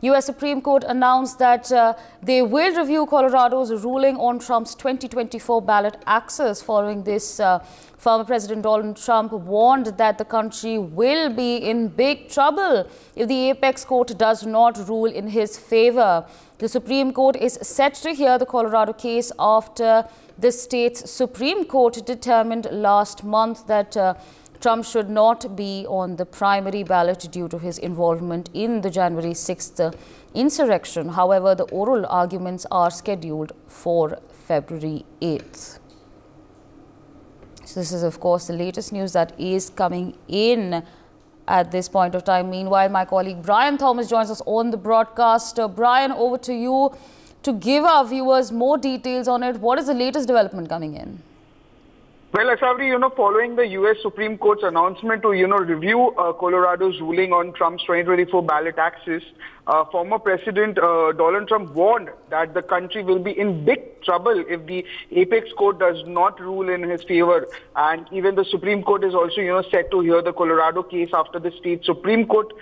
U.S. Supreme Court announced that they will review Colorado's ruling on Trump's 2024 ballot access. Following this, former President Donald Trump warned that the country will be in big trouble if the apex court does not rule in his favor. The Supreme Court is set to hear the Colorado case after the state's Supreme Court determined last month that Trump should not be on the primary ballot due to his involvement in the January 6th insurrection. However, the oral arguments are scheduled for February 8th. So this is, of course, the latest news that is coming in at this point of time. Meanwhile, my colleague Brian Thomas joins us on the broadcast. Brian, over to you to give our viewers more details on it. What is the latest development coming in? Well, Asavri, following the U.S. Supreme Court's announcement to, review Colorado's ruling on Trump's 2024 ballot access, former President Donald Trump warned that the country will be in big trouble if the apex court does not rule in his favor. And even the Supreme Court is also, set to hear the Colorado case after the state Supreme Court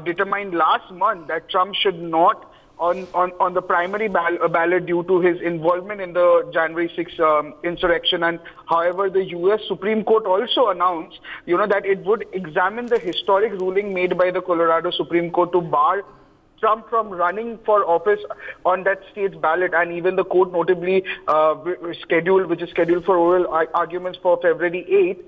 determined last month that Trump should not on the primary ballot due to his involvement in the January 6th insurrection. And however, the U.S. Supreme Court also announced, that it would examine the historic ruling made by the Colorado Supreme Court to bar Trump from running for office on that state's ballot. And even the court notably which is scheduled for oral arguments for February 8th.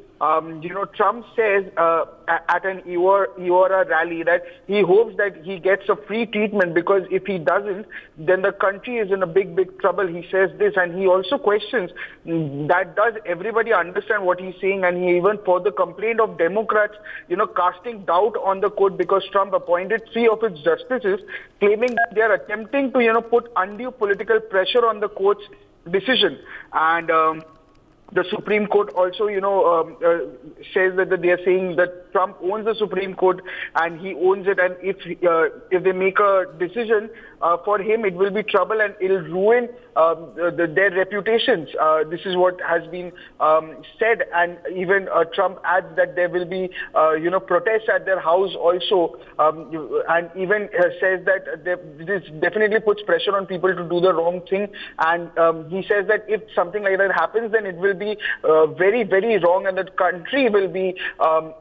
Trump says at an Eora rally that he hopes that he gets a free treatment, because if he doesn't, then the country is in a big trouble. He says this, and he also questions that does everybody understand what he's saying, and he even further complained of Democrats, casting doubt on the court because Trump appointed 3 of its justices, claiming that they are attempting to, put undue political pressure on the court's decision. And the Supreme Court also, says that they are saying that Trump owns the Supreme Court and he owns it. And if they make a decision for him, it will be trouble and it will ruin their reputations. This is what has been said. And even Trump adds that there will be, protests at their house also. And even says that this definitely puts pressure on people to do the wrong thing. And he says that if something like that happens, then it will be very wrong, and the country will be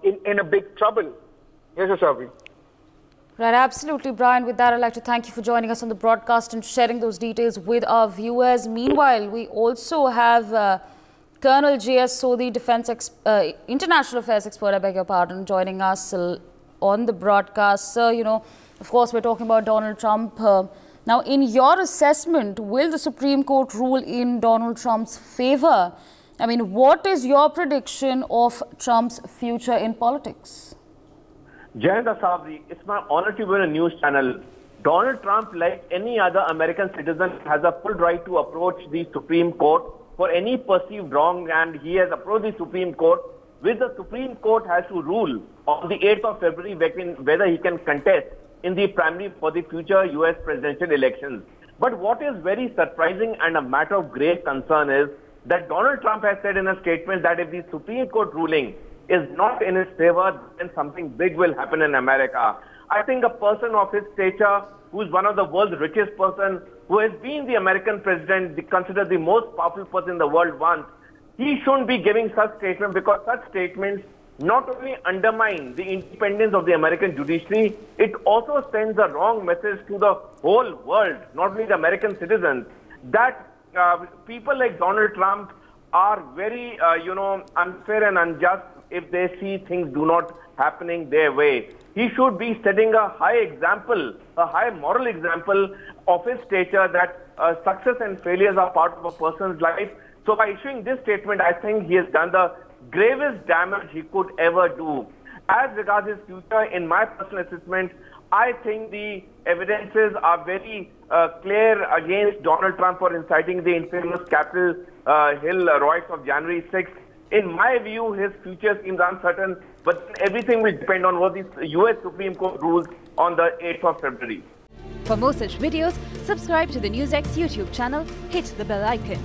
in a big trouble. Yes, Asavri. Right, absolutely, Brian. With that, I'd like to thank you for joining us on the broadcast and sharing those details with our viewers. Meanwhile, we also have Colonel J.S. Sodhi, International Affairs expert, I beg your pardon, joining us on the broadcast. Sir, of course, we're talking about Donald Trump. Now, in your assessment, will the Supreme Court rule in Donald Trump's favor? I mean, what is your prediction of Trump's future in politics? Jayanta Sabri, it's my honor to be on a news channel. Donald Trump, like any other American citizen, has a full right to approach the Supreme Court for any perceived wrong, and he has approached the Supreme Court, which the Supreme Court has to rule on the 8th of February whether he can contest in the primary for the future U.S. presidential elections. But what is very surprising and a matter of great concern is that Donald Trump has said in a statement that if the Supreme Court ruling is not in his favor, then something big will happen in America. I think a person of his stature, who is one of the world's richest person, who has been the American president, considered the most powerful person in the world once, he shouldn't be giving such statements, because such statements not only undermine the independence of the American judiciary, it also sends a wrong message to the whole world, not only the American citizens, that people like Donald Trump are very, unfair and unjust if they see things do not happening their way. He should be setting a high example, a high moral example of his stature, that success and failures are part of a person's life. So by issuing this statement, I think he has done the gravest damage he could ever do. As regards his future, in my personal assessment, I think the evidences are very clear against Donald Trump for inciting the infamous Capitol Hill riots of January 6th. In my view, his future seems uncertain, but everything will depend on what the U.S. Supreme Court rules on the 8th of February. For more such videos, subscribe to the NewsX YouTube channel, hit the bell icon.